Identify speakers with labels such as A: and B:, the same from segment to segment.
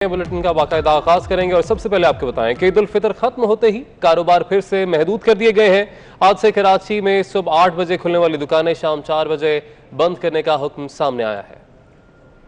A: Bulletin का बाकायदा आगाज करेंगे और सबसे पहले आपको बताएं कि ईद उल फितर खत्म होते ही कारोबार फिर से महदूद कर दिए गए हैं। आज से कराची में सुबह 8 बजे खुलने वाली दुकानें शाम 4 बजे बंद करने का हुक्म सामने आया है।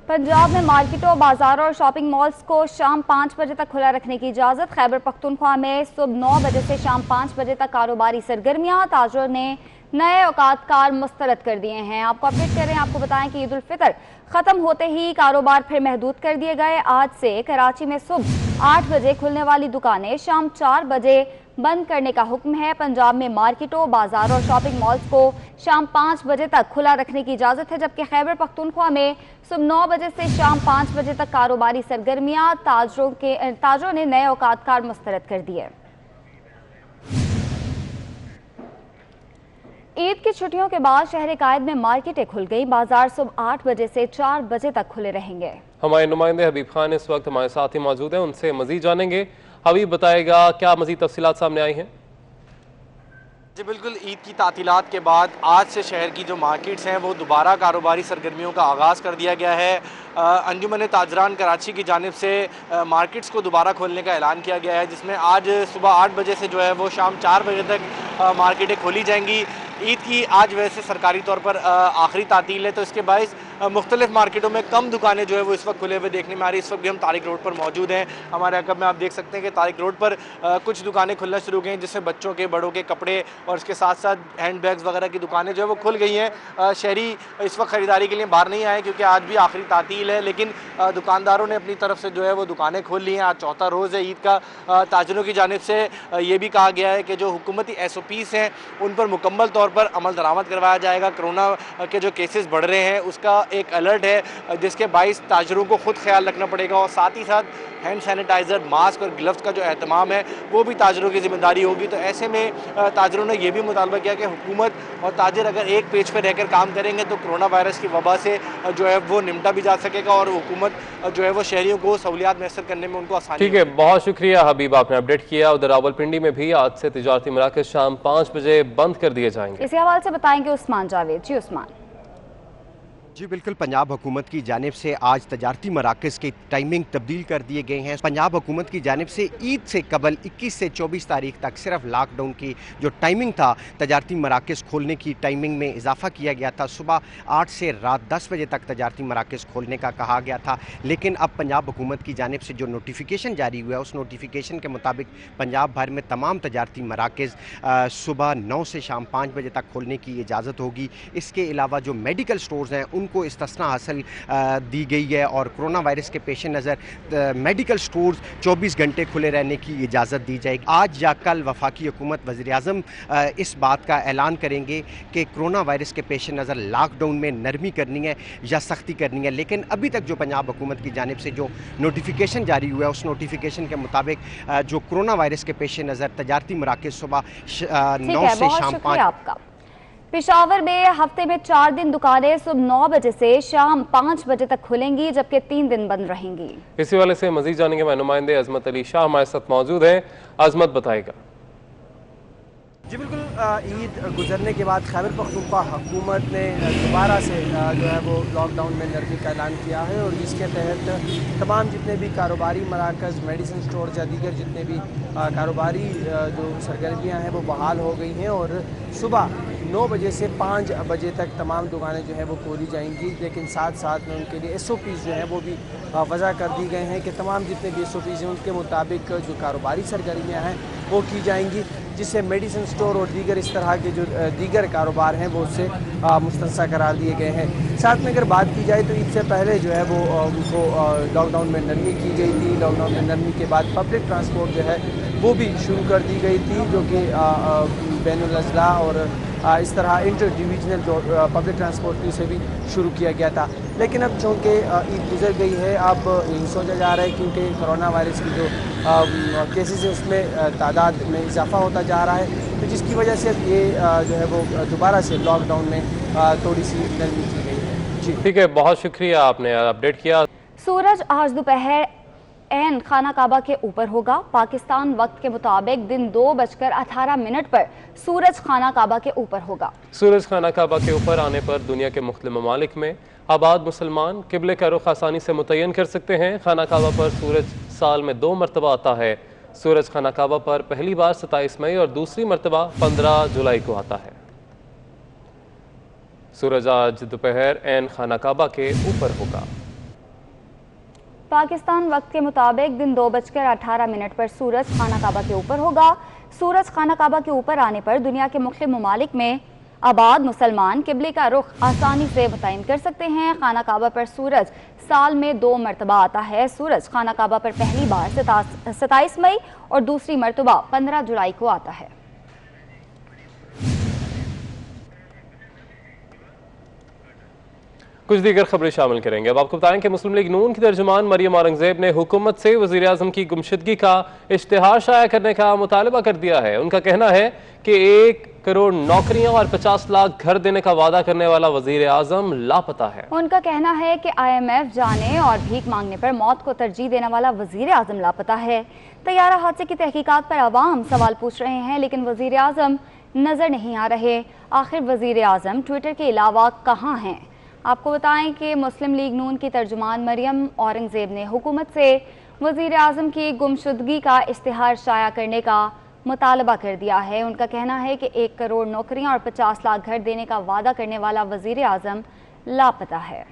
B: पंजाब में मार्केटों, बाजारों और शॉपिंग मॉल्स को शाम 5 बजे तक खुला रखने की इजाज़त। खैबर पख्तूनख्वा में सुबह 9 बजे से शाम 5 बजे तक कारोबारी सरगर्मियां। ताजरों ने नए औकात कार मुस्तरद कर दिए हैं। आपको अपडेट कर रहे हैं, आपको बताएं कि ईद उल फितर ख़त्म होते ही कारोबार फिर महदूद कर दिए गए। आज से कराची में सुबह 8 बजे खुलने वाली दुकानें शाम 4 बजे बंद करने का हुक्म है। पंजाब में मार्केटों, बाजारों और शॉपिंग मॉल्स को शाम 5 बजे तक खुला रखने की इजाज़त है, जबकि खैबर पख्तूनख्वा में सुबह 9 बजे से शाम 5 बजे तक कारोबारी सरगर्मियां। ताजरों ने नए औकात कार मुस्तरद कर दिए। ईद की छुट्टियों के बाद शहर कायद में मार्केटें खुल गई। बाजार सुबह 8 बजे से 4 बजे तक खुले रहेंगे।
A: हमारे नुमाइंदे हबीब खान इस वक्त हमारे साथ ही मौजूद हैं, उनसे मजीद जानेंगे। हबीब बताएगा क्या मजीद तफसीलात सामने आई हैं।
C: जी बिल्कुल, ईद की तातीलात के बाद आज से शहर की जो मार्केट्स हैं वो दोबारा कारोबारी सरगर्मियों का आगाज़ कर दिया गया है। अंजुमन ताजरान कराची की जानिब से मार्केट्स को दोबारा खोलने का ऐलान किया गया है, जिसमें आज सुबह 8 बजे से जो है वो शाम 4 बजे तक मार्केटें खोली जाएंगी। ईद की आज वैसे सरकारी तौर पर आखिरी तातील है, तो इसके बायस मुख्तलिफ मार्केटों में कम दुकानें जो है वो इस वक्त खुले हुए देखने में आ रही है। इस वक्त भी हम तारिक रोड पर मौजूद हैं। हमारे अकब में आप देख सकते हैं कि तारिक रोड पर कुछ दुकानें खुलना शुरू हो गई हैं, जिसमें बच्चों के, बड़ों के कपड़े और इसके साथ साथ हैंड बैग्स वगैरह की दुकानें जो है वो खुल गई हैं। शहरी इस वक्त ख़रीदारी के लिए बाहर नहीं आए क्योंकि आज भी आखिरी तातील है, लेकिन दुकानदारों ने अपनी तरफ से जो है वो दुकानें खोल ली हैं। आज चौथा रोज़ है ईद का। ताजरों की जानिब से ये भी कहा गया है कि जो हुकूमती SOPs हैं उन पर मुकम्मल तौर पर अमल दरामद करवाया जाएगा। कोरोना के जो केसेस बढ़ रहे हैं उसका एक अलर्ट है, जिसके बाइस ताजरों को खुद ख्याल रखना पड़ेगा और साथ ही साथ हैंड सैनिटाइज़र, मास्क और ग्लव्स का जो एहतमाम है वो भी ताजरों की जिम्मेदारी होगी। तो ऐसे में ताजरों ने यह भी मुतालबा किया कि हुकूमत और ताजर अगर एक पेज पर रहकर काम करेंगे तो कोरोना वायरस की वबा से जो है वो निपटा भी जा सकेगा और हुकूमत जो है वो शहरियों को सहूलियात मैसर करने में उनको आसानी।
A: ठीक है, बहुत शुक्रिया हबीब, आपने अपडेट किया। उधर रावलपिंडी में भी आज से तिजारती मराकज़ शाम 5 बजे बंद कर दिए जाएंगे।
B: इसी हवाले से बताएंगे उस्मान जावेद। जी उस्मान।
D: जी बिल्कुल, पंजाब हुकूमत की जानिब से आज तजारती मराकज़ की टाइमिंग तब्दील कर दिए गए हैं। पंजाब हुकूमत की जानिब से ईद से कबल 21 से 24 तारीख तक सिर्फ लॉकडाउन की जो टाइमिंग था, तजारती मराकज़ खोलने की टाइमिंग में इजाफा किया गया था। सुबह 8 से रात 10 बजे तक तजारती मराकज़ खोलने का कहा गया था, लेकिन अब पंजाब हुकूमत की जानिब से जो नोटिफिकेशन जारी हुआ है उस नोटिफिकेशन के मुताबिक पंजाब भर में तमाम तजारती मराकज़ सुबह 9 से शाम 5 बजे तक खोलने की इजाज़त होगी। इसके अलावा जो मेडिकल स्टोर्स हैं उनको इस्तिस्ना हासिल दी गई है और कोरोना वायरस के पेश नज़र मेडिकल स्टोर्स 24 घंटे खुले रहने की इजाज़त दी जाएगी। आज या कल वफाकी हुकूमत, वज़ीर-ए-आज़म इस बात का ऐलान करेंगे कि कोरोना वायरस के पेश नज़र लॉकडाउन में नरमी करनी है या सख्ती करनी है, लेकिन अभी तक जो पंजाब हुकूमत की जानिब से जो नोटिफिकेशन जारी हुआ है उस नोटिफिकेशन के मुताबिक जो कोरोना वायरस के पेश नज़र तजारती मराकज़ सुबह 9 से शाम 5।
B: पेशावर में हफ्ते में 4 दिन दुकानें सुबह 9 बजे से शाम 5 बजे तक खुलेंगी, जबकि 3 दिन बंद रहेंगी। इसी
A: वाले से मजीद जानेंगे मैं नुमाइंदे अजमत अली शाह हमारे साथ मौजूद हैं। अजमत बताएगा।
E: जी बिल्कुल, ईद गुजरने के बाद खैबर पख्तूनख्वा हुकूमत ने दोबारा से जो है वो लॉकडाउन में नरमी का ऐलान किया है और इसके तहत तमाम जितने भी कारोबारी मराकज़, मेडिसिन स्टोर या दीगर जितने भी कारोबारी जो सरगर्मियाँ हैं वो बहाल हो गई हैं और सुबह 9 बजे से 5 बजे तक तमाम दुकानें जो है वो खोली जाएंगी, लेकिन साथ साथ में उनके लिए SOPs जो हैं वो भी वज़ा कर दी गए हैं कि तमाम जितने भी SOPs हैं उनके मुताबिक जो कारोबारी सरगर्मियाँ हैं वो की जाएंगी, जिससे मेडिसिन स्टोर और दीगर इस तरह के जो दीगर कारोबार हैं वो उससे मुस्तस्ना करार दिए गए हैं। साथ में अगर बात की जाए तो ईद से पहले जो है वो उनको लॉकडाउन में नरमी की गई थी। लॉकडाउन में नरमी के बाद पब्लिक ट्रांसपोर्ट जो है वो भी शुरू कर दी गई थी, जो कि बैनुल अज़ला और इस तरह इंटर डिविजनल जो पब्लिक ट्रांसपोर्ट की उसे भी शुरू किया गया था। लेकिन अब चूँकि ईद गुजर गई है, अब यही सोचा जा रहा है क्योंकि कोरोना वायरस की जो केसेस है उसमें तादाद में इजाफा होता जा रहा है, तो जिसकी वजह से अब ये जो है वो दोबारा से लॉकडाउन में थोड़ी सी नरमी की गई है। जी
A: ठीक है, बहुत शुक्रिया, आपने अपडेट किया।
B: सूरज आज दोपहर एन खाना काबा के ऊपर होगा। पाकिस्तान वक्त के मुताबिक दिन 2:18 पर सूरज खाना काबा के ऊपर होगा।
A: सूरज खाना काबा के ऊपर आने पर दुनिया के मुख्तलिफ ममालिक में आबाद मुसलमान किबले का रुख आसानी से मुतय्यन कर सकते हैं। खाना काबा पर सूरज साल में 2 मरतबा आता है। सूरज खाना काबा पर पहली बार 27 मई और दूसरी मरतबा 15 जुलाई को आता है। सूरज आज दोपहर ऐन खाना काबा के ऊपर होगा।
B: पाकिस्तान वक्त के मुताबिक दिन 2:18 पर सूरज खाना काबा के ऊपर होगा। सूरज खाना काबा के ऊपर आने पर दुनिया के मुख्तलिफ ममालिक में आबाद मुसलमान किबले का रुख आसानी से मुतय्यन कर सकते हैं। खाना काबा पर सूरज साल में 2 मरतबा आता है। सूरज खाना काबा पर पहली बार 27 मई और दूसरी मरतबा 15 जुलाई को आता है।
A: कुछ दीगर खबरें शामिल करेंगे। अब आपको बताएं कि मुस्लिम लीग नून की तर्जुमान मरियम औरंगजेब ने हुकूमत से वज़ीर आज़म की गुमशुदगी का इश्तिहार शाया करने का मुतालबा कर दिया है। उनका कहना है कि 1 करोड़ नौकरियां और 50 लाख घर देने का वादा करने वाला वज़ीर आज़म लापता है।
B: उनका कहना है कि IMF जाने और भीख मांगने पर मौत को तरजीह देने वाला वज़ीर आज़म लापता है। तैयारा हादसे की तहकीकात पर आवाम सवाल पूछ रहे हैं, लेकिन वज़ीर आज़म नजर नहीं आ रहे। आखिर वज़ीर आज़म ट्विटर के अलावा कहाँ हैं? आपको बताएं कि मुस्लिम लीग नून की तर्जुमान मरियम औरंगजेब ने हुकूमत से वज़ीर आज़म की गुमशुदगी का इश्तिहार शाया करने का मुतालबा कर दिया है। उनका कहना है कि 1 करोड़ नौकरियां और 50 लाख घर देने का वादा करने वाला वज़ीर आज़म लापता है।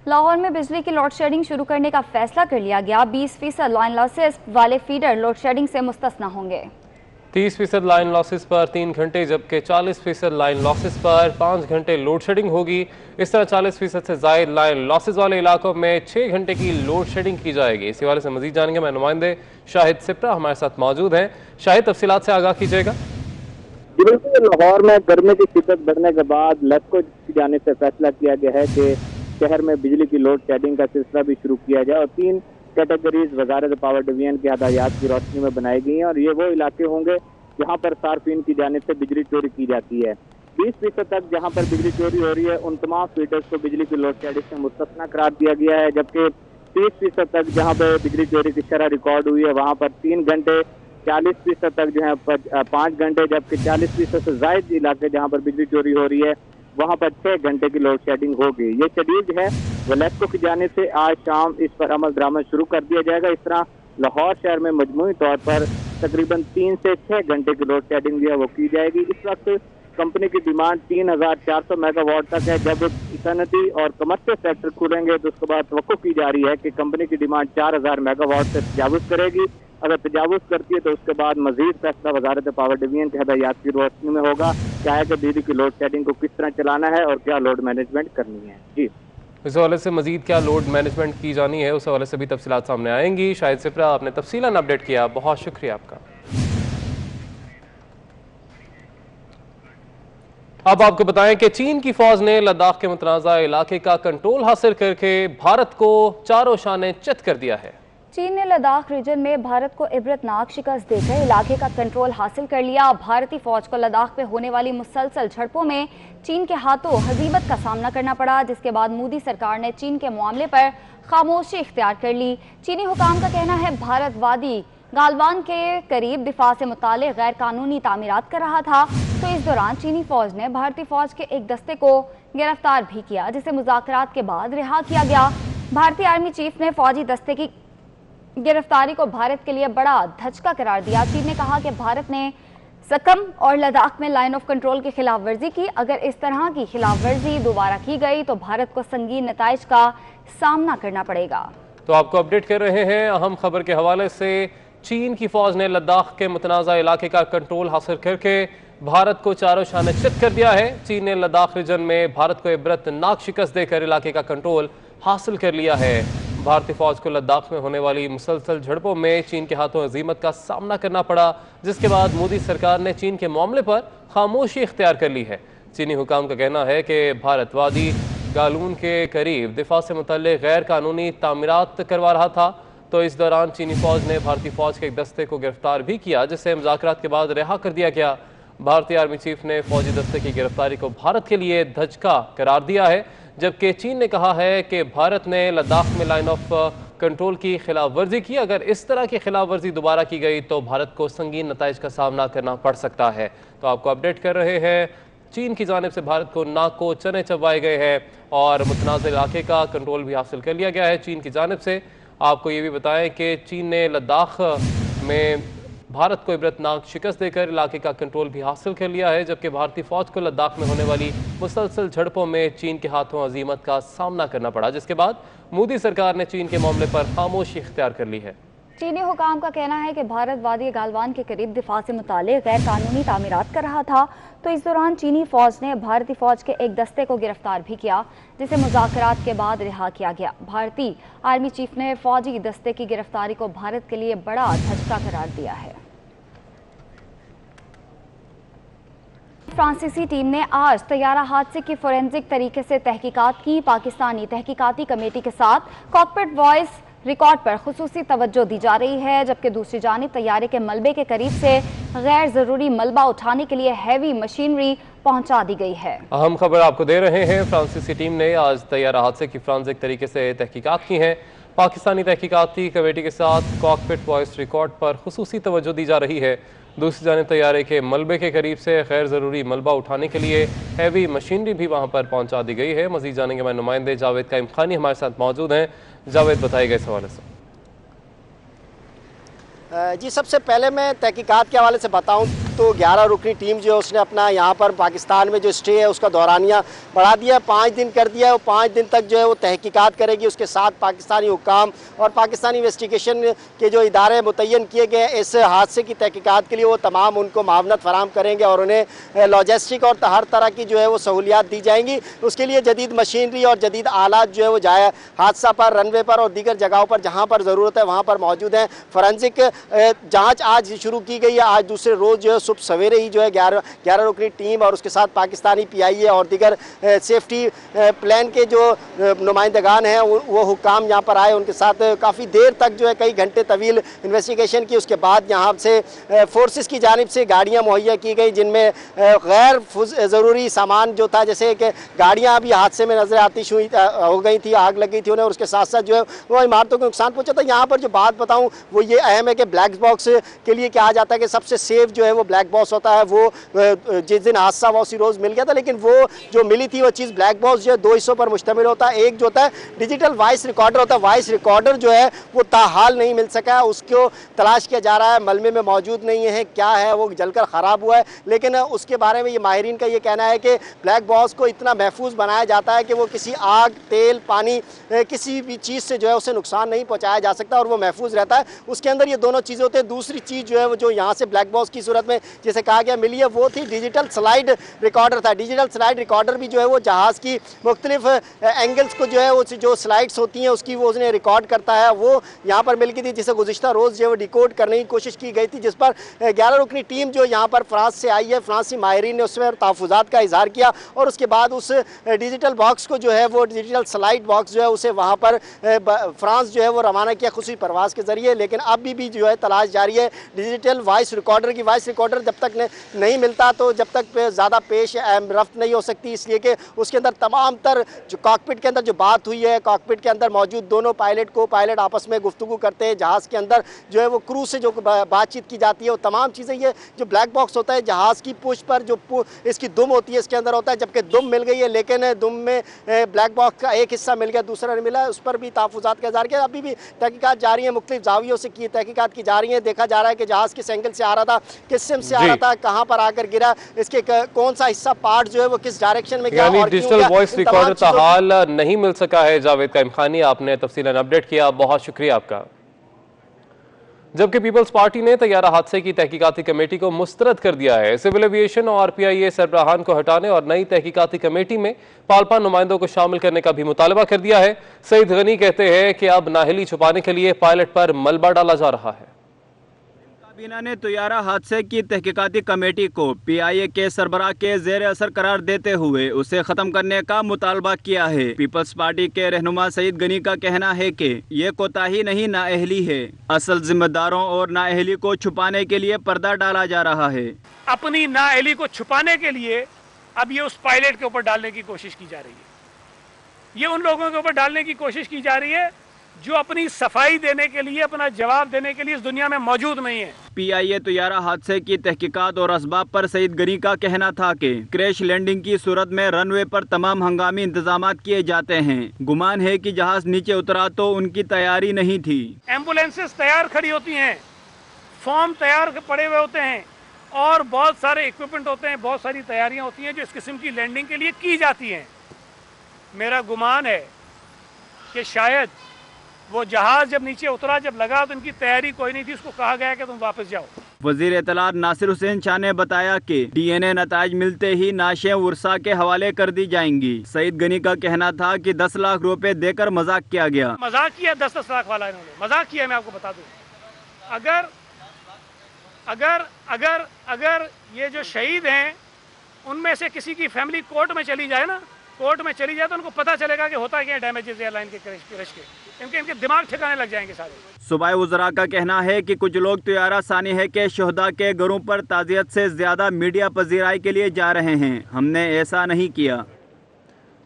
B: लाहौर में बिजली की लोड शेडिंग शुरू करने का फैसला कर लिया गया। 20% लाइन लॉसेस वाले फीडर लोड शेडिंग से मुस्तस्ना होंगे।
A: 30% लाइन लॉसेस पर 3 घंटे जबकि 40% लाइन लॉसेस पर 5 घंटे लोड शेडिंग होगी। इस तरह 40% से ज़ायद लाइन लॉसेस वाले इलाकों में 6 घंटे की लोड शेडिंग की जाएगी। इसी वाले से मजीद जानेंगे। मैं नुमाइंदे शाहिद सिप्रा हमारे साथ मौजूद हैं। शाहिद, तफसीलात से आगाह कीजिएगा।
F: बिल्कुल, लाहौर में गर्मी की शिद्दत बढ़ने के बाद लेस्को की जानिब से फैसला किया गया है कि शहर में बिजली की लोड शेडिंग का सिलसिला भी शुरू किया जाए और 3 कैटेगरीज वजारत पावर डिवीजन की हदायत की रोशनी में बनाई गई हैं और ये वो इलाके होंगे जहाँ पर सार्फिन की जानिब से बिजली चोरी की जाती है। 20% तक जहाँ पर बिजली चोरी हो रही है उन तमाम फीडर्स को बिजली की लोड शेडिंग से मुस्तस्ना करार दिया गया है, जबकि 30% तक जहाँ पर बिजली चोरी की शरह रिकॉर्ड हुई है वहाँ पर 3 घंटे, 40% तक जो है 5 घंटे, जबकि 40% से ज़ायद इलाके जहाँ पर बिजली चोरी हो रही है वहाँ पर 6 घंटे की लोड शेडिंग होगी। ये शेड्यूल जो है वो लेस्को की जानिब से आज शाम इस पर अमल दरामद शुरू कर दिया जाएगा। इस तरह लाहौर शहर में मजमूई तौर पर तकरीबन 3 से 6 घंटे की लोड शेडिंग जो है वो की जाएगी। इस वक्त कंपनी की डिमांड 3400 मेगावाट तक है। जब सनती और कमर्शियल सेक्टर खुलेंगे तो उसके बाद तवक्को की जा रही है कि कंपनी की डिमांड 4000 मेगावाट से तजावुज़ करेगी। अगर तजावुज़ करती है तो उसके बाद मजीद फैसला वजारत पावर डिवीजन की हदायत की रोशनी में होगा क्या है कि बिजली की लोड शेडिंग को किस तरह चलाना है और क्या लोड मैनेजमेंट करनी है। जी,
A: इस हवाले से मजीद क्या लोड मैनेजमेंट की जानी है उस हवाले से भी तफसीलात सामने आएंगी। शाहिद सिप्रा, आपने तफसीलन अपडेट किया, बहुत शुक्रिया आपका। अब आपको बताएं कि चीन की फौज ने लद्दाख के मुतनाज़ा इलाके का कंट्रोल हासिल करके भारत को चारों शाने चित कर दिया है।
B: चीन ने लद्दाख रीजन में भारत को इबरतनाक शिकस्त देकर इलाके का कंट्रोल हासिल कर लिया। भारतीय फौज को लद्दाख में होने वाली मुसलसल झड़पों में चीन के हाथों हजीमत का सामना करना पड़ा, जिसके बाद मोदी सरकार ने चीन के मामले पर खामोशी इख्तियार कर ली। चीनी हुकाम का कहना है भारत वादी गालवान के करीब दिफा से मुताल्लिक़ गैर कानूनी तामीरात कर रहा था, तो इस दौरान चीनी फौज ने भारतीय फौज के एक दस्ते को गिरफ्तार भी किया, जिसे मुज़ाकरात के बाद रिहा किया गया। भारतीय आर्मी चीफ ने फौजी दस्ते की गिरफ्तारी को भारत के लिए बड़ा धचका करार दिया। चीन ने कहा कि भारत ने सकम और लद्दाख में लाइन ऑफ कंट्रोल की खिलाफ वर्जी की। अगर इस तरह की खिलाफ वर्जी दोबारा की गई तो भारत को संगीन नताइज का सामना करना पड़ेगा।
A: तो आपको अपडेट कर रहे हैं अहम खबर के हवाले से। चीन की फौज ने लद्दाख के मुतनाज़ा इलाके का कंट्रोल हासिल करके भारत को चारों शाने चित कर दिया है। चीन ने लद्दाख रीजन में भारत को इबरतनाक शिकस्त देकर इलाके का कंट्रोल हासिल कर लिया है। भारतीय फौज को लद्दाख में होने वाली मुसलसल झड़पों में चीन के हाथों अजीमत का सामना करना पड़ा, जिसके बाद मोदी सरकार ने चीन के मामले पर खामोशी इख्तियार कर ली है। चीनी हुकाम का कहना है कि भारतवादी गालून के करीब दिफा से मुतल्लिक़ गैर कानूनी तामीरात करवा रहा था, तो इस दौरान चीनी फौज ने भारतीय फौज के एक दस्ते को गिरफ्तार भी किया, जिसे मुज़ाकरात के बाद रिहा कर दिया गया। भारतीय आर्मी चीफ ने फौजी दस्ते की गिरफ्तारी को भारत के लिए धचका करार दिया है, जबकि चीन ने कहा है कि भारत ने लद्दाख में लाइन ऑफ कंट्रोल की खिलाफ वर्जी की। अगर इस तरह की खिलाफ वर्जी दोबारा की गई तो भारत को संगीन नताइज का सामना करना पड़ सकता है। तो आपको अपडेट कर रहे हैं चीन की जानिब से भारत को नाक को चने चबवाए गए हैं और मुतनाज़ इलाके का कंट्रोल भी हासिल कर लिया गया है चीन की जानिब से। आपको ये भी बताएं कि चीन ने लद्दाख में भारत को इबरतनाक शिकस्त देकर इलाके का कंट्रोल भी हासिल कर लिया है, जबकि भारतीय फौज को लद्दाख में होने वाली मुसलसल झड़पों में चीन के हाथों अजीमत का सामना करना पड़ा, जिसके बाद मोदी सरकार ने चीन के मामले पर खामोशी इख्तियार कर ली है।
B: चीनी हुकाम का कहना है कि भारत वादी गालवान के करीब दिफा से मुताल्लिक़ गैर कानूनी तामीरात कर रहा था, तो इस दौरान चीनी फौज ने भारतीय फौज के एक दस्ते को गिरफ्तार भी किया, जिसे मुज़ाकरात के बाद रिहा किया गया। भारतीय आर्मी चीफ ने फौजी दस्ते की गिरफ्तारी को भारत के लिए बड़ा झटका करार दिया है। फ्रांसीसी टीम ने आज तैयारा हादसे की फोरेंसिक तरीके से तहकीकात की। पाकिस्तानी तहकीकाती कमेटी के साथ कॉकपिट वॉइस रिकॉर्ड पर खुसूसी तवज्जो दी जा रही है, जबकि दूसरी जानिब तैयारे के मलबे के करीब से गैर जरूरी मलबा उठाने के लिए हैवी मशीनरी पहुंचा दी गई है।
A: अहम खबर आपको दे रहे हैं, फ्रांसीसी टीम ने आज तैयारा हादसे की फोरेंसिक तरीके से तहकीकात की है। पाकिस्तानी तहकीकाती कमेटी के साथ कॉकपिट वॉइस रिकॉर्ड पर खुसूसी तवज्जो दी जा रही है। दूसरी जानिब तैयारे के मलबे के करीब से गैर ज़रूरी मलबा उठाने के लिए हैवी मशीनरी भी वहां पर पहुंचा दी गई है। मजीद जानेंगे हमारे नुमाइंदे जावेद काइम खानी हमारे साथ मौजूद हैं। जावेद, बताइएगा इस हवाले से।
G: जी, सबसे पहले मैं तहकीकात के हवाले से बताऊं तो 11 रुकनी टीम जो है उसने अपना यहाँ पर पाकिस्तान में जो स्टे है उसका दौरानिया बढ़ा दिया है, 5 दिन कर दिया है। वो 5 दिन तक जो है वो तहकीकात करेगी। उसके साथ पाकिस्तानी हुक्काम और पाकिस्तानी इन्वेस्टिगेशन के जो इदारे मुतय्यन किए गए हैं इस हादसे की तहकीकात के लिए, वो तमाम उनको मावनत फराम करेंगे और उन्हें लॉजिस्टिक और हर तरह की जो है वो सहूलियात दी जाएंगी। उसके लिए जदीद मशीनरी और जदीद आलात जो है वो जाए हादसा पर, रनवे पर और दीगर जगहों पर जहाँ पर ज़रूरत है वहाँ पर मौजूद हैं। फॉरेंसिक जांच आज शुरू की गई है। आज दूसरे रोज़ जो है सुबह सवेरे ही जो है 11 रुकनी टीम और उसके साथ पाकिस्तानी PIA और दीगर सेफ्टी प्लान के जो नुमाइंदगान हैं वो हुक्काम यहाँ पर आए। उनके साथ काफ़ी देर तक जो है कई घंटे तवील इन्वेस्टिगेशन की। उसके बाद यहाँ से फोर्सेस की जानिब से गाड़ियाँ मुहैया की गई जिनमें गैर ज़रूरी सामान जो था, जैसे कि गाड़ियाँ अभी हादसे में नजर आतिश हो गई थी, आग लग गई थी उन्हें, और उसके साथ साथ जो है वो इमारतों को नुकसान पहुँचा था। यहाँ पर जो बात बताऊँ वो ये अहम है कि ब्लैक बॉक्स के लिए कहा जाता है कि सबसे सेफ जो है वो ब्लैक बॉक्स होता है। वो जिस दिन हादसा हुआ उसी रोज़ मिल गया था, लेकिन वो जो मिली थी वो चीज़ ब्लैक बॉक्स जो है 2 हिस्सों पर मुश्तमिल होता है। एक जो होता है डिजिटल वॉइस रिकॉर्डर होता है। वॉइस रिकॉर्डर जो है वो ताहाल नहीं मिल सका है, उसको तलाश किया जा रहा है। मलबे में मौजूद नहीं है, क्या है वो जलकर ख़राब हुआ है, लेकिन उसके बारे में ये माहिरीन का ये कहना है कि ब्लैक बॉक्स को इतना महफूज बनाया जाता है कि वो किसी आग, तेल, पानी, किसी भी चीज़ से जो है उसे नुकसान नहीं पहुँचाया जा सकता और वो महफूज रहता है। उसके अंदर ये दोनों चीज़ें होती हैं। दूसरी चीज़ जो है वो जो यहाँ से ब्लैक बॉक्स की सूरत में जैसे कहा गया मिली है वो थी डिजिटल स्लाइड रिकॉर्डर था। डिजिटल स्लाइड रिकॉर्डर भी जो है वो जहाज़ की मुख्तलिफ एंगल्स को जो है वो जो स्लाइड्स होती हैं उसकी वो उसने रिकॉर्ड करता है। वो यहाँ पर मिल गई थी, जिसे गुज़िश्ता रोज़ जो है वो डिकोड करने की कोशिश की गई थी, जिस पर 11 रुकनी टीम जो यहाँ पर फ्रांस से आई है, फ्रांसी माहिरीन ने उसमें तहफ़्फ़ुज़ात का इजहार किया और उसके बाद उस डिजिटल बॉक्स को जो है वो डिजिटल स्लाइड बॉक्स जो है उसे वहाँ पर फ्रांस जो है वो रवाना किया खुशी परवाज़ के ज़रिए। लेकिन अभी भी जो है तलाश जारी है डिजिटल वॉइस रिकॉर्डर की। वॉइस रिकॉर्डर जब तक नहीं मिलता तो जब तक ज़्यादा पेश रफ्त नहीं हो सकती, इसलिए कि उसके अंदर तमाम तर जो कॉकपिट के अंदर जो बात हुई है, कॉकपिट के अंदर मौजूद दोनों पायलट को पायलट आपस में गुफ्तगू करते हैं, जहाज़ के अंदर जो है वो क्रू से जो बातचीत की जाती है, वो तमाम चीज़ें, ये जो ब्लैक बॉक्स होता है जहाज़ की पुश पर जो इसकी दुम होती है इसके अंदर होता है, जबकि दुम मिल गई है लेकिन दुम में ब्लैक बॉक्स का एक हिस्सा मिल गया, दूसरा नहीं मिला, उस पर भी तहफ़्फ़ुज़ात का इज़हार किया। अभी भी तहकीकात जारी है, मुख्तलिफ जावियों से की तहकीकात की जा रही है। देखा जा रहा है कि जहाज़ किस एंगल से आ रहा था, किस सिम से आ रहा था, कहाँ पर आकर गिरा, इसके कौन सा हिस्सा पार्ट जो है वो किस डायरेक्शन में गया और
A: डिजिटल वॉइस रिकॉर्डर ताहाल नहीं मिल सका है। जावेद काइम खानी, आपने तफसीलन अपडेट किया, बहुत शुक्रिया आपका। जबकि पीपल्स पार्टी ने तैयारा हादसे की तहकीकाती कमेटी को मुस्तरद कर दिया है। सिविल एविएशन और PIA सरबराहान को हटाने और नई तहकीकाती कमेटी में पालपा नुमाइंदों को शामिल करने का भी मुतालबा कर दिया है। सईद गनी कहते हैं कि अब नाअहली छुपाने के लिए पायलट पर मलबा डाला जा रहा है।
H: काबीना ने तैयारा हादसे की तहकीकाती कमेटी को PIA के सरबराह के जेर असर करार देते हुए उसे खत्म करने का मुतालबा किया है। पीपल्स पार्टी के रहनुमा सईद गनी का कहना है कि ये कोताही नहीं, नाअहली है। असल जिम्मेदारों और नाअहली को छुपाने के लिए पर्दा डाला जा रहा है।
I: अपनी नाअहली को छुपाने के लिए अब ये उस पायलट के ऊपर डालने की कोशिश की जा रही है। ये उन लोगों के ऊपर डालने की कोशिश की जा रही है जो अपनी सफाई देने के लिए, अपना जवाब देने के लिए इस दुनिया में मौजूद नहीं है।
H: PIA तैयारा हादसे की तहकीकात और असबाब पर सईद गनी का कहना था कि क्रैश लैंडिंग की सूरत में रनवे पर तमाम हंगामी इंतजाम किए जाते हैं। गुमान है कि जहाज नीचे उतरा तो उनकी तैयारी नहीं थी।
I: एम्बुलेंसेस तैयार खड़ी होती हैं, फॉर्म तैयार पड़े हुए होते हैं और बहुत सारे इक्विपमेंट होते हैं, बहुत सारी तैयारियां होती हैं जो इस किस्म की लैंडिंग के लिए की जाती हैं। मेरा गुमान है कि शायद वो जहाज जब नीचे उतरा, जब लगा तो इनकी तैयारी कोई नहीं थी, उसको कहा गया कि तुम वापस जाओ।
H: वजीर इत्तलात नासिर हुसैन शाह ने बताया कि DNA नताज मिलते ही नाशे वर्सा के हवाले कर दी जाएंगी। सईद गनी का कहना था कि 10 लाख रुपए देकर मजाक किया गया।
I: मजाक किया 10-10 लाख वाला, इन्होंने मजाक किया। मैं आपको बता दूं, अगर ये जो शहीद हैं उनमें से किसी की फैमिली कोर्ट में चली जाए तो उनको पता चलेगा कि होता क्या डैमेजेस एयरलाइन के क्रैश के। इनके दिमाग ठिकाने लग जाएंगे सारे।
H: सूबाई वज़रा का कहना है कि कुछ लोग तैयारा सानी है कि शहदा के घरों पर ताज़ियत से ज्यादा मीडिया पजीराई के लिए जा रहे हैं। हमने ऐसा नहीं किया।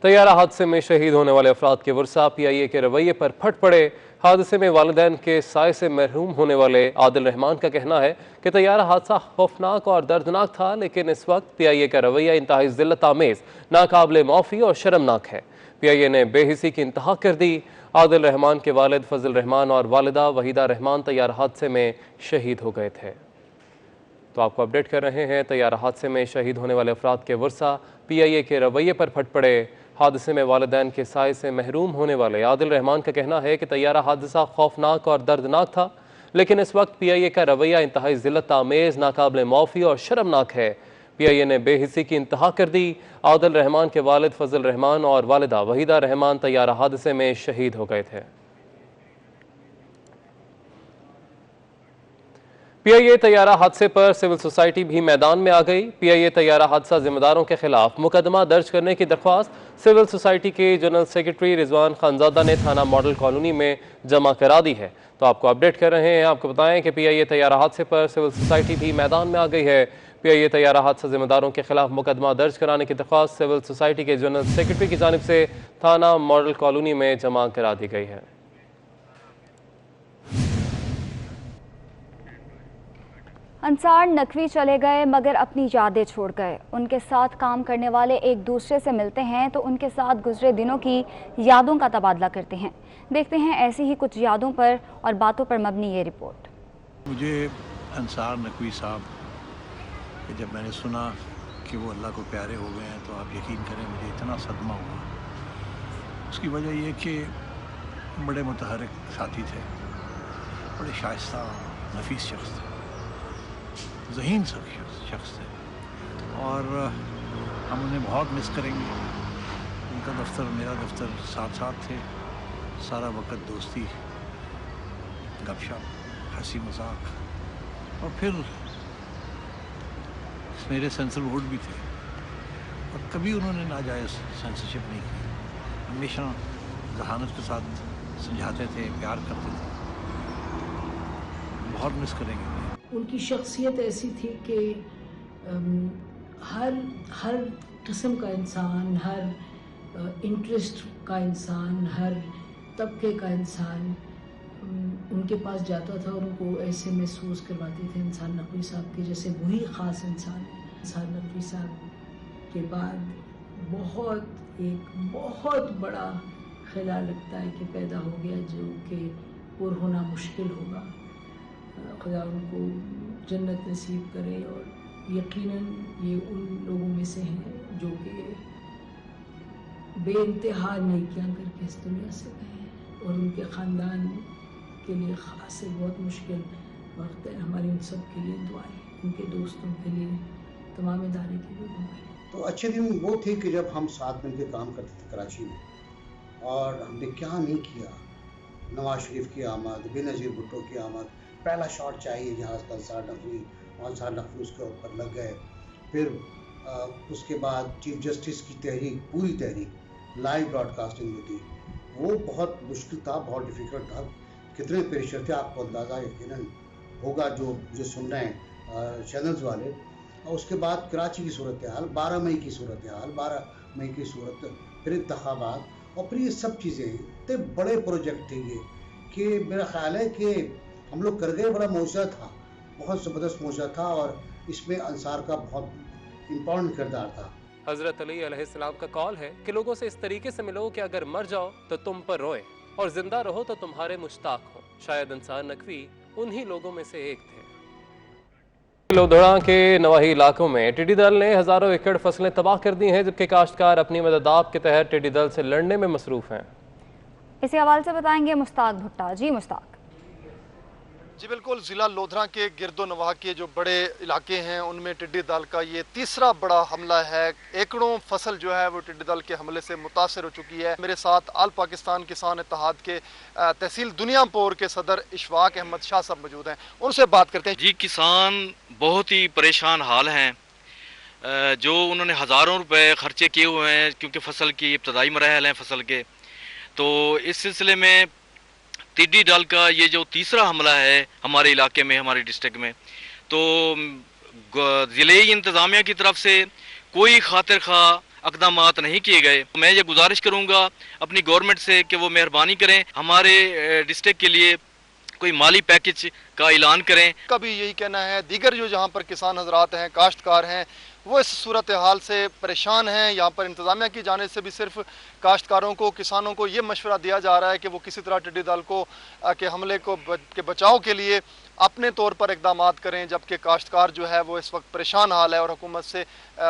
A: तैयारा हादसे में शहीद होने वाले अफराद के वर्सा PIA के रवैये पर फट पड़े। हादसे में वालिदैन के साय से महरूम होने वाले आदिल रहमान का कहना है कि तैयारा हादसा खौफनाक और दर्दनाक था, लेकिन इस वक्त PIA का रवैया इंतहाई ज़िल्लत आमेज़, नाकाबिले माफ़ी और शर्मनाक है। PIA ने बेहिसी की इंतहा कर दी। आदिल रहमान के वालिद फजल रहमान और वालिदा वहीदा रहमान तैयारा हादसे में शहीद हो गए थे। तो आपको अपडेट कर रहे हैं, तैयारा हादसे में शहीद होने वाले अफराद के वर्सा PIA के रवैये पर फट पड़े। हादसे में वालिदैन के साय से महरूम होने वाले आदिल रहमान का कहना है कि तैयारा हादसा खौफनाक और दर्दनाक था, लेकिन इस वक्त PIA का रवैया इंतहाई ज़िल्लत आमेज़, नाकाबिले माफ़ी और शर्मनाक है। PIA ने बेहिसी की इंतहा कर दी। आदिल रहमान के वालिद फजल रहमान और वालिदा वहीदा रहमान तैयारा हादसे में शहीद हो गए थे। PIA तैयारा हादसे पर सिविल सोसाइटी भी मैदान में आ गई। PIA तैयारा हादसा जिम्मेदारों के खिलाफ मुकदमा दर्ज करने की दरख्वास्त सिविल सोसाइटी के जनरल सेक्रेटरी रिजवान खानजादा ने थाना मॉडल कॉलोनी में जमा करा दी है। तो आपको अपडेट कर रहे हैं, आपको बताएं कि PIA तैयारा हादसे पर सिविल सोसाइटी भी मैदान में आ गई है। PIA तैयारा हादसा जिम्मेदारों के खिलाफ मुकदमा दर्ज कराने की दरख्वास्त सिविल सोसाइटी के जनरल सेक्रेटरी की जानिब से थाना मॉडल कॉलोनी में जमा करा दी गई है।
B: अंसार नकवी चले गए मगर अपनी यादें छोड़ गए। उनके साथ काम करने वाले एक दूसरे से मिलते हैं तो उनके साथ गुजरे दिनों की यादों का तबादला करते हैं। देखते हैं ऐसी ही कुछ यादों पर और बातों पर मबनी ये रिपोर्ट।
J: मुझे अंसार नकवी साहब कि जब मैंने सुना कि वो अल्लाह को प्यारे हो गए हैं तो आप यकीन करें मुझे इतना सदमा हुआ। उसकी वजह ये कि बड़े मुतहरिक साथी थे, बड़े शाइस्ता नफीस शख्स थे, ज़हीन शख्स थे और हम उन्हें बहुत मिस करेंगे। उनका दफ्तर मेरा दफ्तर साथ साथ थे, सारा वक्त दोस्ती, गपशप, हंसी मजाक और फिर मेरे सेंसर बोर्ड भी थे और कभी उन्होंने नाजायज़ सेंसरशिप नहीं की। हमेशा जहानत के साथ समझाते थे, प्यार करते थे। बहुत मिस करेंगे।
K: उनकी शख्सियत ऐसी थी कि हर किस्म का इंसान, हर इंटरेस्ट का इंसान, हर तबके का इंसान उनके पास जाता था और उनको ऐसे महसूस करवाते थे इंसान नकवी साहब के जैसे वही ख़ास इंसान है। इंसान नकवी साहब के बाद बहुत बड़ा ख्याल लगता है कि पैदा हो गया जो कि पूरा होना मुश्किल होगा। खुदा उनको जन्नत नसीब करे और यकीनन ये उन लोगों में से हैं जो कि बेइंतहा नेकियां करके इस दुनिया से गए और उनके ख़ानदान के लिए ख़ास एक बहुत मुश्किल वक्त है। हमारी उन सब के लिए दुआएं, उनके दोस्तों के लिए, तमाम इदारे के लिए दुआएं।
L: तो अच्छे दिन वो थे कि जब हम साथ मिलकर काम करते थे कराची में और हमने क्या नहीं किया। नवाज शरीफ की आमद, बेनज़ीर भुट्टो की आमद, पहला शॉट चाहिए जहाज़ का अंसार नकवी उसके ऊपर लग गए। फिर उसके बाद चीफ जस्टिस की तहरीक, पूरी तहरीक लाइव ब्रॉडकास्टिंग में थी। वो बहुत मुश्किल था, बहुत डिफ़िकल्ट था। कितने प्रेशर थे आपको अंदाज़ा यकीनन होगा जो सुन रहे हैं चैनल्स वाले। और उसके बाद कराची की सूरत हाल, 12 मई की सूरत हाल, 12 मई की सूरत, फिर इंतखाबात और फिर ये सब चीज़ें इतने बड़े प्रोजेक्ट थे ये कि मेरा ख्याल है कि हम लोग कर गए। बड़ा मौजा था, बहुत ज़बरदस्त मौजा था और इसमें अंसार का बहुत इम्पोर्टेंट किरदार था।
A: हजरत अली अलैहिस्सलाम का कॉल है कि लोगों से इस तरीके से मिलो कि अगर मर जाओ तो तुम पर रोए और जिंदा रहो तो तुम्हारे मुश्ताक हो। शायद अंसार नकवी उन्हीं लोगों में से एक थे। लोधड़ा के नवाही इलाकों में टिड्डी दल ने हजारों एकड़ फसलें तबाह कर दी हैं, जबकि काश्तकार अपनी मदद आप के तहत टिड्डी दल से लड़ने में मसरूफ हैं।
B: इसी हवाले से बताएंगे मुश्ताक भुट्टा। जी मुश्ताक।
M: जी बिल्कुल, ज़िला लोधरा के गिरदो नवाह के जो बड़े इलाके हैं उनमें टिड्डी दल का ये तीसरा बड़ा हमला है। एकड़ों फसल जो है वो टिड्डी दल के हमले से मुतासर हो चुकी है। मेरे साथ आल पाकिस्तान किसान इत्तेहाद के तहसील दुनियापुर के सदर इशफाक अहमद शाह साहब मौजूद हैं, उनसे बात करते हैं।
N: जी, किसान बहुत ही परेशान हाल हैं। जो उन्होंने हज़ारों रुपए खर्चे किए हुए हैं क्योंकि फसल की इब्तदाई मराहल हैं फसल के, तो इस सिलसिले में टिड्डी दल का ये जो तीसरा हमला है हमारे इलाके में, हमारे डिस्ट्रिक्ट में, तो ज़िले इंतज़ामिया की तरफ से कोई खातिर खा इक़दामात नहीं किए गए। मैं ये गुजारिश करूँगा अपनी गवर्नमेंट से कि वो मेहरबानी करें, हमारे डिस्ट्रिक्ट के लिए कोई माली पैकेज का ऐलान करें।
M: का भी यही कहना है। दीगर जो जहाँ पर किसान हजरात हैं, काश्तकार हैं, वो इस सूरत हाल से परेशान हैं। यहाँ पर इंतज़ामिया की जाने से भी सिर्फ काश्तकारों को, किसानों को ये मशवरा दिया जा रहा है कि वो किसी तरह टिड्डी दल को के हमले को के बचाव के लिए अपने तौर पर इक़दामात करें, जबकि काश्तकार जो है वो इस वक्त परेशान हाल है और हुकूमत से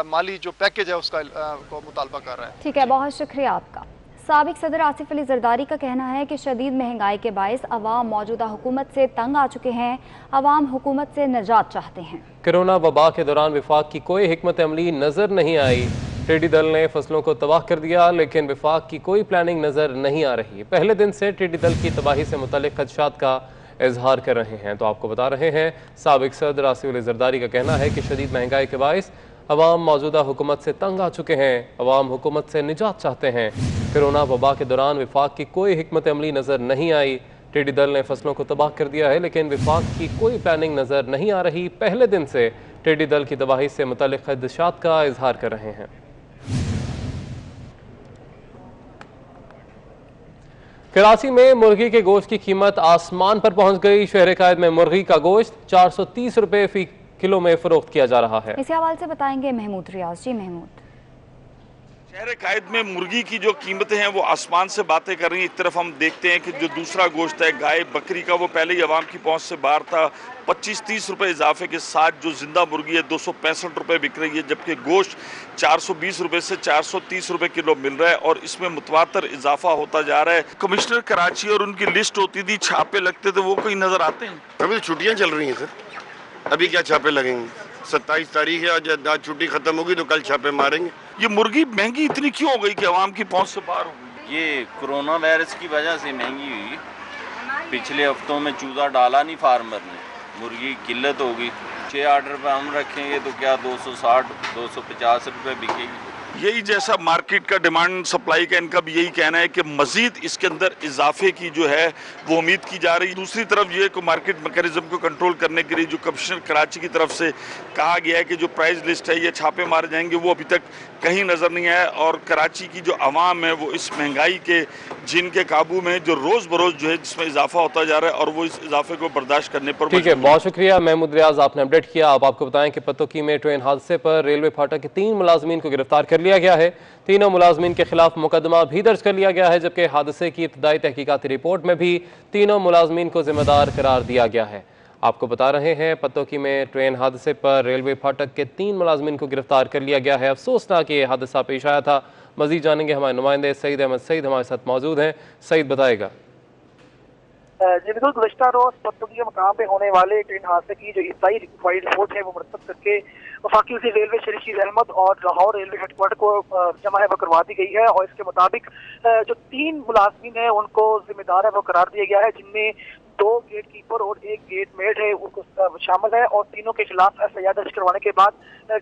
M: माली जो पैकेज है उसका को मुतालबा कर रहा है।
B: ठीक है, बहुत शुक्रिया आपका। साबिक सदर आसिफ अली जरदारी का कहना है कि शदीद महंगाई के बायस अवाम मौजूदा हुकूमत से तंग आ चुके हैं, अवाम हुकूमत से निजात चाहते हैं।
A: कोरोना वबा के दौरान विफाक की कोई हिकमत अमली नजर नहीं आई। टिड्डी दल ने फसलों को तबाह कर दिया, लेकिन विफाक की कोई प्लानिंग नजर नहीं आ रही। पहले दिन से टिड्डी दल की तबाही से मुतल्लिक खदशात का इजहार कर रहे हैं। तो आपको बता रहे हैं, साबिक सदर आसिफ अली जरदारी का कहना है कि शदीद महंगाई के बायस अवाम मौजूदा हुकूमत से तंग आ चुके हैं, अवाम हुकूमत से निजात चाहते हैं। कोरोना वबा के दौरान विफाक की कोई हिकमत अमली नज़र नहीं आई। टिड्डी दल ने फसलों को तबाह कर दिया है, लेकिन विफाक की कोई प्लानिंग नज़र नहीं आ रही। पहले दिन से टिड्डी दल की तबाही से मुतल्लिक खदशात का इजहार कर रहे हैं। कराची में मुर्गी के गोश्त की कीमत आसमान पर पहुंच गई। शहर कायद में मुर्गी का गोश्त 430 रुपए फी किलो में फरोख्त किया जा रहा है।
B: इसी हवाले से बताएंगे महमूद रियाज। जी महमूद।
O: शहर कायद में मुर्गी की जो कीमतें हैं वो आसमान से बातें कर रही हैं। एक तरफ हम देखते हैं कि जो दूसरा गोश्त है गाय बकरी का, वो पहले ही आवाम की पहुंच से बाहर था। 25-30 रुपए इजाफे के साथ जो जिंदा मुर्गी है 265 रुपए बिक रही है, जबकि गोश्त 420 रुपए से 430 रुपए किलो मिल रहा है और इसमें मुतवातर इजाफा होता जा रहा है। कमिश्नर कराची और उनकी लिस्ट होती थी, छापे लगते थे, वो कोई नजर आते हैं?
P: अभी छुट्टियाँ चल रही हैं सर, अभी क्या छापे लगेंगे? 27 तारीख है, आज छुट्टी खत्म होगी तो कल छापे मारेंगे।
O: ये मुर्गी महंगी इतनी क्यों हो गई कि आवाम की पहुंच से बाहर हो गई?
Q: ये कोरोना वायरस की वजह से महंगी हुई। पिछले हफ्तों में चूजा डाला नहीं फार्मर ने, मुर्गी की किल्लत हो गई। 6 ऑर्डर पे हम रखेंगे तो क्या 260-250 रुपए बिकेगी।
O: यही जैसा मार्केट का डिमांड सप्लाई का इनका भी यही कहना है कि मजीद इसके अंदर इजाफे की जो है वो उम्मीद की जा रही है। दूसरी तरफ ये को मार्केट मैकेनिज्म को कंट्रोल करने के लिए जो कमिश्नर कराची की तरफ से कहा गया है कि जो प्राइस लिस्ट है ये छापे मारे जाएंगे, वो अभी तक कहीं नज़र नहीं आया। और कराची की जो आवाम है वो इस महंगाई के जिनके काबू में जो रोज़ बरोज़ जो है जिसमें इजाफा होता जा रहा है और वो इस इजाफे को बर्दाश्त करने पर।
A: ठीक है, बहुत शुक्रिया महमूद रियाज, आपने अपडेट किया। अब आपको बताएं कि पतोकी में ट्रेन हादसे पर रेलवे फाटक के 3 मुलाजमीन को गिरफ्तार कर लिया गया है। तीनों मुलाजमीन के खिलाफ मुकदमा भी दर्ज कर लिया गया है, जबकि हादसे की इब्तदाई तहकीकाती रिपोर्ट में भी तीनों मुलाजमीन को जिम्मेदार करार दिया गया है। आपको बता रहे हैं, पतोकी में ट्रेन हादसे पर रेलवे फाटक के 3 मुलाजमीन को गिरफ्तार कर लिया गया है। अफसोसनाक ये हादसा पेश आया था। मजीद जानेंगे, हमारे नुमाइंदे सईद अहमद सईद हमारे साथ मौजूद हैं। सईद बताएगा।
R: जी बिल्कुल, गुज़श्ता रोज़ पतोकी के मकाम पे होने वाले ट्रेन हादसे की जो इब्तदाई रिपोर्ट है वो मुरतब करके वफाकी वज़ीर रेलवे शरीफ अहमद और लाहौर रेलवे हेडक्वार्टर को जमा है वो करवा दी गई है। और इसके मुताबिक जो 3 मुलाजमीन है उनको जिम्मेदार है वो करार दिया गया है, जिनमें 2 गेट कीपर और 1 गेट मेड है उनको शामिल है। और तीनों के खिलाफ एफआईआर दर्ज करवाने के बाद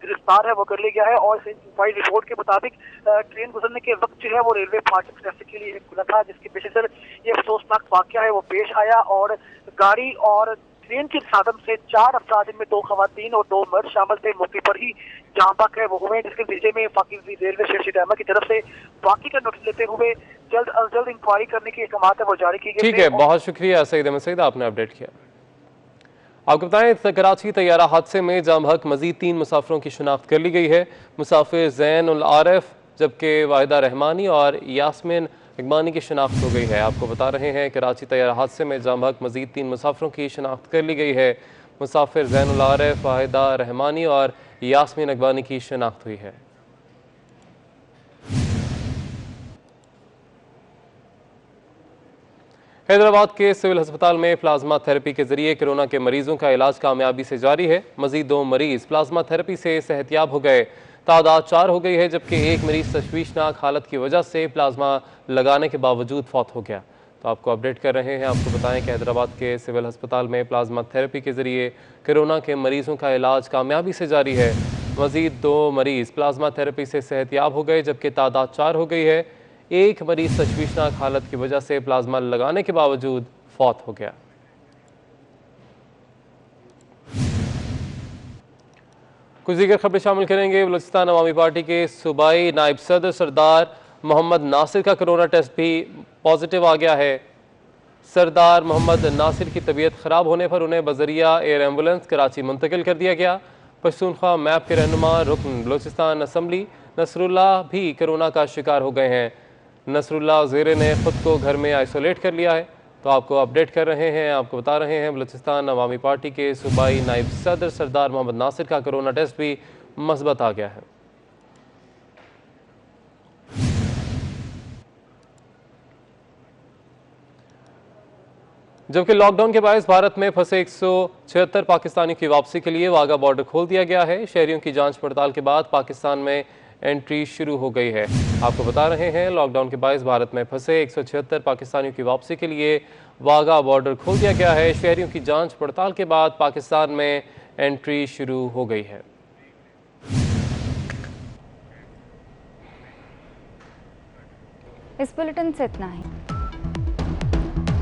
R: गिरफ्तार है वो कर लिया गया है। और इस रिपोर्ट के मुताबिक ट्रेन गुजरने के वक्त जो है वो रेलवे फाटक ट्रैफिक के लिए खुला था, जिसकी वजह से ये अफसोसनाक वाकया है वो पेश आया और गाड़ी और ट्रेन के साधन से 4 अफराद, इनमें 2 खवातीन और 2 मर्द शामिल थे, मौके पर ही जहाँ बक है वो हुए, जिसके नतीजे में वफाकी वज़ीर रेलवे शर्शीद अहमद की तरफ से वाकई का नोटिस लेते हुए जल्द अज जल्द इंक्वायरी करने की अहकामात है वो जारी की गई।
A: ठीक है, बहुत शुक्रिया सईद अहमद सईद, आपने अपडेट किया। आपको बताएं, कराची तैयारा हादसे में जाम हक मजीद 3 मुसाफिरों की शिनाख्त कर ली गई है। मुसाफिर ज़ैन उल आरिफ, जबकि वाहिदा रहमानी और यास्मीन इकबानी की शिनाख्त हो गई है। आपको बता रहे हैं कराची तैयारा हादसे में जाम हक मजीद 3 मुसाफिरों की शिनाख्त कर ली गई है। मुसाफिर ज़ैन उल आरिफ, वाहिदा रहमानी और यास्मीन इकबानी की शिनाख्त हुई है। हैदराबाद के सिविल अस्पताल में प्लाज्मा थेरेपी के जरिए कोरोना के मरीजों का इलाज कामयाबी से जारी है। मजीद 2 मरीज प्लाज्मा थेरेपी से सेहतियाब हो गए। तादाद 4 हो गई है, जबकि एक मरीज तशवीशनाक हालत की वजह से प्लाज्मा लगाने के बावजूद फौत हो गया। तो आपको अपडेट कर रहे हैं। आपको बताएं कि हैदराबाद के सिविल अस्पताल में प्लाज्मा थेरेपी के जरिए कोरोना के मरीजों का इलाज कामयाबी से जारी है। मजीद 2 मरीज प्लाज्मा थेरेपी से सेहतियाब हो गए, जबकि तादाद 4 हो गई है। एक मरीज तशवीशनाक हालत की वजह से प्लाज्मा लगाने के बावजूद फौत हो गया। कुछ दीगर खबरें शामिल करेंगे। बलूचिस्तान अवामी पार्टी के सूबाई नायब सदर सरदार मोहम्मद नासिर का कोरोना टेस्ट भी पॉजिटिव आ गया है। सरदार मोहम्मद नासिर की तबीयत ख़राब होने पर उन्हें बजरिया एयर एम्बुलेंस कराची मुंतकिल कर दिया गया। पश्तूनख्वा मैप के रहनुमा रुकन बलूचिस्तान असम्बली नसरुल्लाह भी कोरोना का शिकार हो गए हैं। नसरुल्लाह ज़ेरे ने खुद को घर में आइसोलेट कर लिया है। तो आपको अपडेट कर रहे हैं, आपको बता रहे हैं, बलूचिस्तान अवामी पार्टी के सूबाई नायब सदर सरदार मोहम्मद नासिर का कोरोना टेस्ट भी मस्बत आ गया है। जबकि लॉकडाउन के बायस भारत में फंसे 176 पाकिस्तानियों की वापसी के लिए वाघा बॉर्डर खोल दिया गया है। शहरियों की जांच पड़ताल के बाद पाकिस्तान में एंट्री शुरू हो गई है। आपको बता रहे हैं, लॉकडाउन के बायस भारत में फंसे 176 पाकिस्तानियों की वापसी के लिए वाघा बॉर्डर खोल दिया गया है। शहरियों की जांच पड़ताल के बाद पाकिस्तान में एंट्री शुरू हो गई है।
B: इस बुलेटिन से इतना ही।